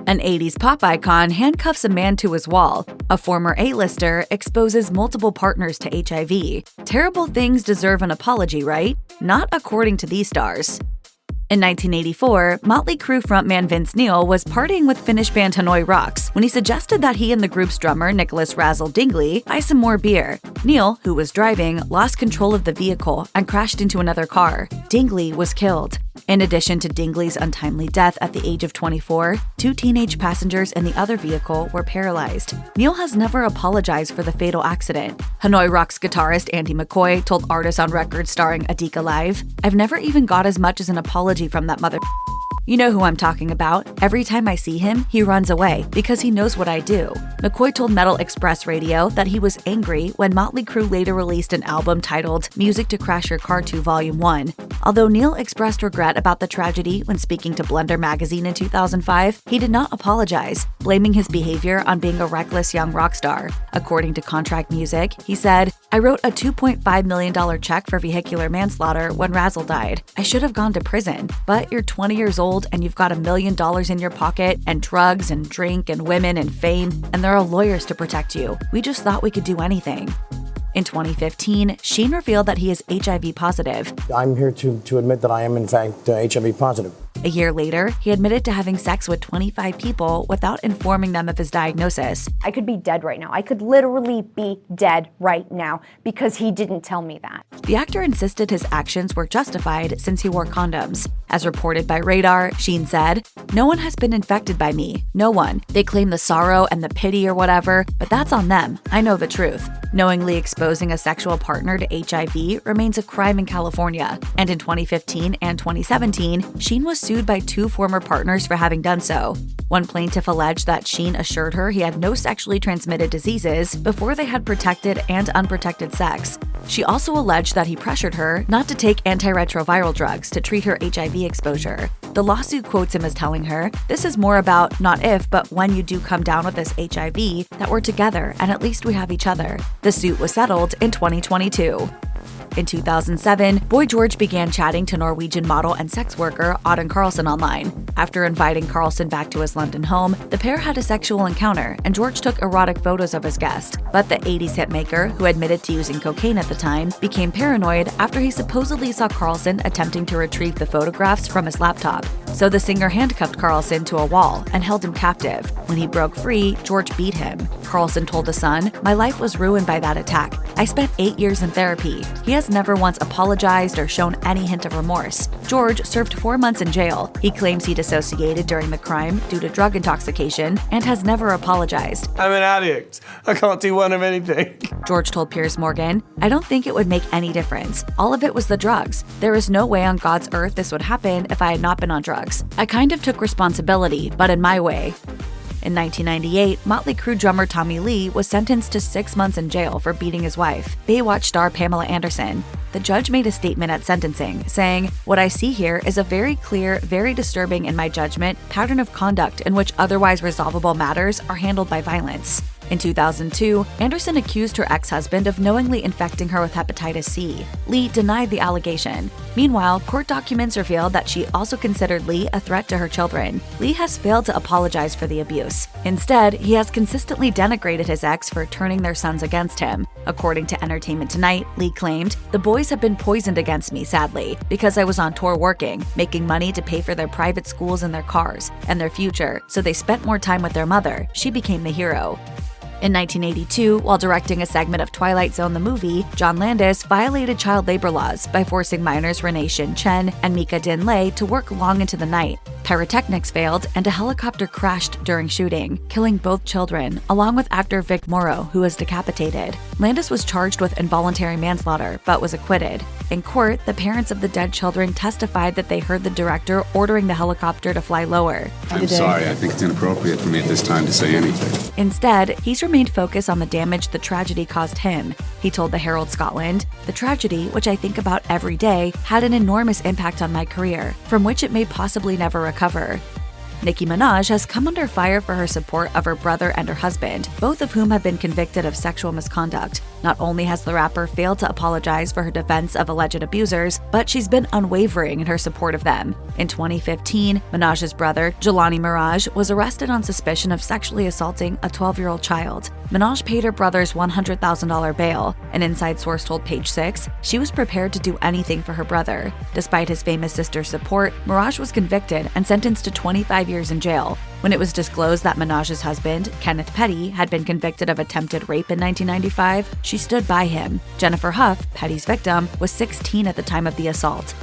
An 80s pop icon handcuffs a man to his wall. A former A-lister exposes multiple partners to HIV. Terrible things deserve an apology, right? Not according to these stars. In 1984, Motley Crue frontman Vince Neil was partying with Finnish band Hanoi Rocks when he suggested that he and the group's drummer Nicholas Razzle Dingley buy some more beer. Neil, who was driving, lost control of the vehicle and crashed into another car. Dingley was killed. In addition to Dingley's untimely death at the age of 24, 2 teenage passengers in the other vehicle were paralyzed. Neil has never apologized for the fatal accident. Hanoi Rocks guitarist Andy McCoy told Artists on Record starring Adika Live, "I've never even got as much as an apology from that mother." You know who I'm talking about. Every time I see him, he runs away because he knows what I do. McCoy told Metal Express Radio that he was angry when Motley Crue later released an album titled Music to Crash Your Car To Volume 1. Although Neil expressed regret about the tragedy when speaking to Blender magazine in 2005, he did not apologize, blaming his behavior on being a reckless young rock star. According to Contract Music, he said, "I wrote a $2.5 million check for vehicular manslaughter when Razzle died. I should have gone to prison, but you're 20 years old and you've got $1 million in your pocket, and drugs and drink and women and fame, and there are lawyers to protect you. We just thought we could do anything." In 2015, Sheen revealed that he is HIV positive. "I'm here to admit that I am in fact HIV positive." A year later, he admitted to having sex with 25 people without informing them of his diagnosis. "I could be dead right now. I could literally be dead right now because he didn't tell me that." The actor insisted his actions were justified since he wore condoms. As reported by Radar, Sheen said, "No one has been infected by me. No one. They claim the sorrow and the pity or whatever, but that's on them. I know the truth." Knowingly exposing a sexual partner to HIV remains a crime in California, and in 2015 and 2017, Sheen was sued by 2 former partners for having done so. One plaintiff alleged that Sheen assured her he had no sexually transmitted diseases before they had protected and unprotected sex. She also alleged that he pressured her not to take antiretroviral drugs to treat her HIV exposure. The lawsuit quotes him as telling her, "This is more about not if, but when you do come down with this HIV, that we're together and at least we have each other." The suit was settled in 2022. In 2007, Boy George began chatting to Norwegian model and sex worker Auden Carlson online. After inviting Carlson back to his London home, the pair had a sexual encounter, and George took erotic photos of his guest. But the 80s hitmaker, who admitted to using cocaine at the time, became paranoid after he supposedly saw Carlson attempting to retrieve the photographs from his laptop. So the singer handcuffed Carlson to a wall and held him captive. When he broke free, George beat him. Carlson told The Sun, "My life was ruined by that attack. I spent 8 years in therapy. He has never once apologized or shown any hint of remorse." George served 4 months in jail. He claims he dissociated during the crime due to drug intoxication and has never apologized. "I'm an addict. I can't do one of anything." George told Piers Morgan, "I don't think it would make any difference. All of it was the drugs. There is no way on God's earth this would happen if I had not been on drugs. I kind of took responsibility, but in my way." In 1998, Motley Crue drummer Tommy Lee was sentenced to 6 months in jail for beating his wife, Baywatch star Pamela Anderson. The judge made a statement at sentencing, saying, "What I see here is a very clear, very disturbing in my judgment, pattern of conduct in which otherwise resolvable matters are handled by violence." In 2002, Anderson accused her ex-husband of knowingly infecting her with hepatitis C. Lee denied the allegation. Meanwhile, court documents revealed that she also considered Lee a threat to her children. Lee has failed to apologize for the abuse. Instead, he has consistently denigrated his ex for turning their sons against him. According to Entertainment Tonight, Lee claimed, "The boys have been poisoned against me, sadly, because I was on tour working, making money to pay for their private schools and their cars, and their future, so they spent more time with their mother. She became the hero." In 1982, while directing a segment of Twilight Zone the movie, John Landis violated child labor laws by forcing minors Renee Shin Chen and Mika Din Lei to work long into the night. Pyrotechnics failed, and a helicopter crashed during shooting, killing both children, along with actor Vic Morrow, who was decapitated. Landis was charged with involuntary manslaughter, but was acquitted. In court, the parents of the dead children testified that they heard the director ordering the helicopter to fly lower. "I'm sorry, I think it's inappropriate for me at this time to say anything." Instead, he's remained focused on the damage the tragedy caused him. He told the Herald Scotland, "The tragedy, which I think about every day, had an enormous impact on my career, from which it may possibly never recover." Nicki Minaj has come under fire for her support of her brother and her husband, both of whom have been convicted of sexual misconduct. Not only has the rapper failed to apologize for her defense of alleged abusers, but she's been unwavering in her support of them. In 2015, Minaj's brother, Jelani Mirage, was arrested on suspicion of sexually assaulting a 12-year-old child. Minaj paid her brother's $100,000 bail. An inside source told Page Six she was prepared to do anything for her brother. Despite his famous sister's support, Mirage was convicted and sentenced to 25 years in jail. When it was disclosed that Minaj's husband, Kenneth Petty, had been convicted of attempted rape in 1995, she stood by him. Jennifer Huff, Petty's victim, was 16 at the time of the assault.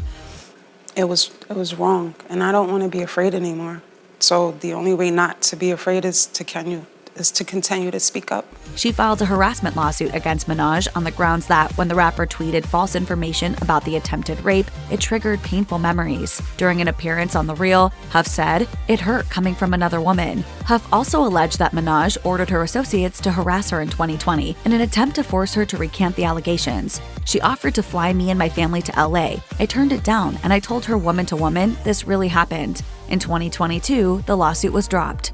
It was wrong, and I don't want to be afraid anymore. So the only way not to be afraid is to continue to speak up. She filed a harassment lawsuit against Minaj on the grounds that when the rapper tweeted false information about the attempted rape, it triggered painful memories. During an appearance on The Real, Huff said, "It hurt coming from another woman." Huff also alleged that Minaj ordered her associates to harass her in 2020 in an attempt to force her to recant the allegations. She offered to fly me and my family to LA. I turned it down, and I told her woman to woman, this really happened. In 2022, the lawsuit was dropped.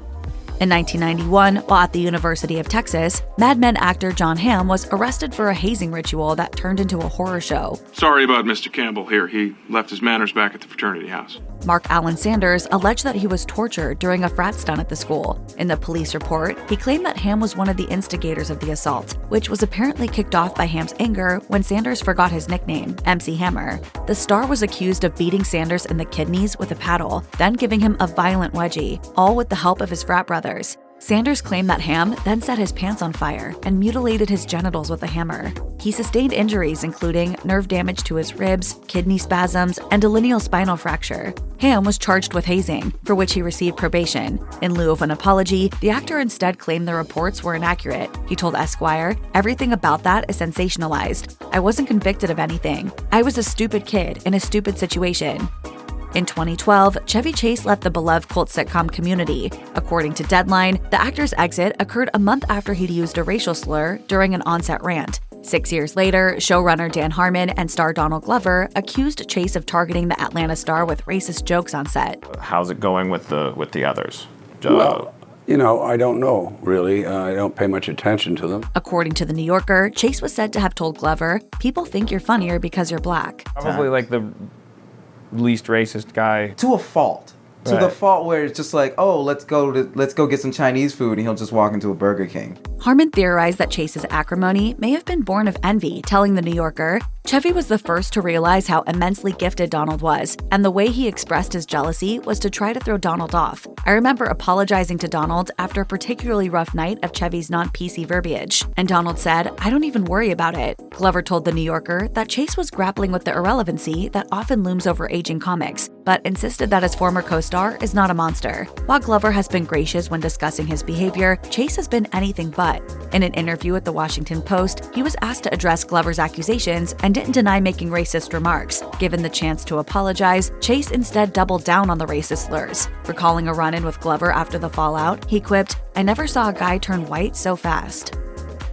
In 1991, while at the University of Texas, Mad Men actor Jon Hamm was arrested for a hazing ritual that turned into a horror show. Sorry about Mr. Campbell here. He left his manners back at the fraternity house. Mark Allen Sanders alleged that he was tortured during a frat stunt at the school. In the police report, he claimed that Hamm was one of the instigators of the assault, which was apparently kicked off by Hamm's anger when Sanders forgot his nickname, MC Hammer. The star was accused of beating Sanders in the kidneys with a paddle, then giving him a violent wedgie, all with the help of his frat brothers. Sanders claimed that Hamm then set his pants on fire and mutilated his genitals with a hammer. He sustained injuries including nerve damage to his ribs, kidney spasms, and a lineal spinal fracture. Hamm was charged with hazing, for which he received probation. In lieu of an apology, the actor instead claimed the reports were inaccurate. He told Esquire, "Everything about that is sensationalized. I wasn't convicted of anything. I was a stupid kid in a stupid situation." In 2012, Chevy Chase left the beloved cult sitcom Community. According to Deadline, the actor's exit occurred a month after he'd used a racial slur during an on-set rant. 6 years later, showrunner Dan Harmon and star Donald Glover accused Chase of targeting the Atlanta star with racist jokes on set. How's it going with the others? Well, I don't know, really. I don't pay much attention to them. According to The New Yorker, Chase was said to have told Glover, "People think you're funnier because you're black." Probably like the least racist guy. To a fault. To the fault where it's just like, oh, let's go get some Chinese food, and he'll just walk into a Burger King. Harmon theorized that Chase's acrimony may have been born of envy, telling The New Yorker, "Chevy was the first to realize how immensely gifted Donald was, and the way he expressed his jealousy was to try to throw Donald off. I remember apologizing to Donald after a particularly rough night of Chevy's non-PC verbiage, and Donald said, 'I don't even worry about it.'" Glover told The New Yorker that Chase was grappling with the irrelevancy that often looms over aging comics, but insisted that his former co-star is not a monster. While Glover has been gracious when discussing his behavior, Chase has been anything but. In an interview with the Washington Post, he was asked to address Glover's accusations and didn't deny making racist remarks. Given the chance to apologize, Chase instead doubled down on the racist slurs. Recalling a run-in with Glover after the fallout, he quipped, "I never saw a guy turn white so fast."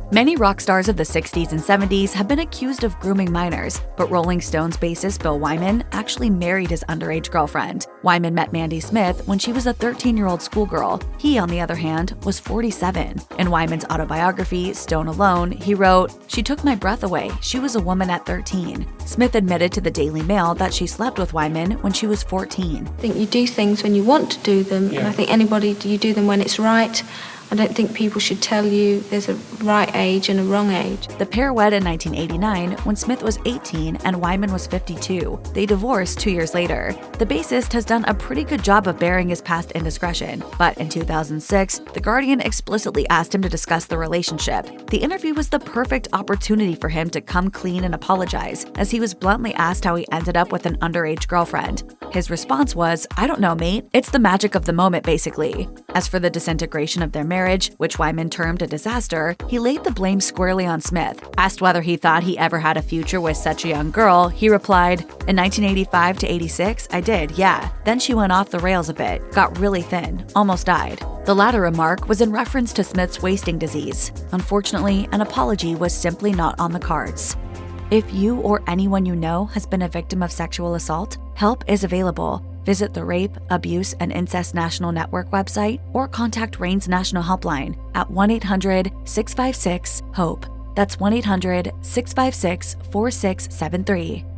Many rock stars of the 60s and 70s have been accused of grooming minors, but Rolling Stones bassist Bill Wyman actually married his underage girlfriend. Wyman met Mandy Smith when she was a 13-year-old schoolgirl. He, on the other hand, was 47. In Wyman's autobiography, Stone Alone, he wrote, "She took my breath away. She was a woman at 13. Smith admitted to the Daily Mail that she slept with Wyman when she was 14. I think you do things when you want to do them, and I think you do them when it's right. I don't think people should tell you there's a right age and a wrong age. The pair wed in 1989 when Smith was 18 and Wyman was 52. They divorced 2 years later. The bassist has done a pretty good job of bearing his past indiscretion, but in 2006, The Guardian explicitly asked him to discuss the relationship. The interview was the perfect opportunity for him to come clean and apologize, as he was bluntly asked how he ended up with an underage girlfriend. His response was, "I don't know, mate. It's the magic of the moment, basically." As for the disintegration of their marriage, which Wyman termed a disaster, he laid the blame squarely on Smith. Asked whether he thought he ever had a future with such a young girl, he replied, "In 1985 to 86, I did, yeah. Then she went off the rails a bit, got really thin, almost died." The latter remark was in reference to Smith's wasting disease. Unfortunately, an apology was simply not on the cards. If you or anyone you know has been a victim of sexual assault, help is available. visit the Rape, Abuse, and Incest National Network website or contact RAIN's National Helpline at 1-800-656-HOPE. That's 1-800-656-4673.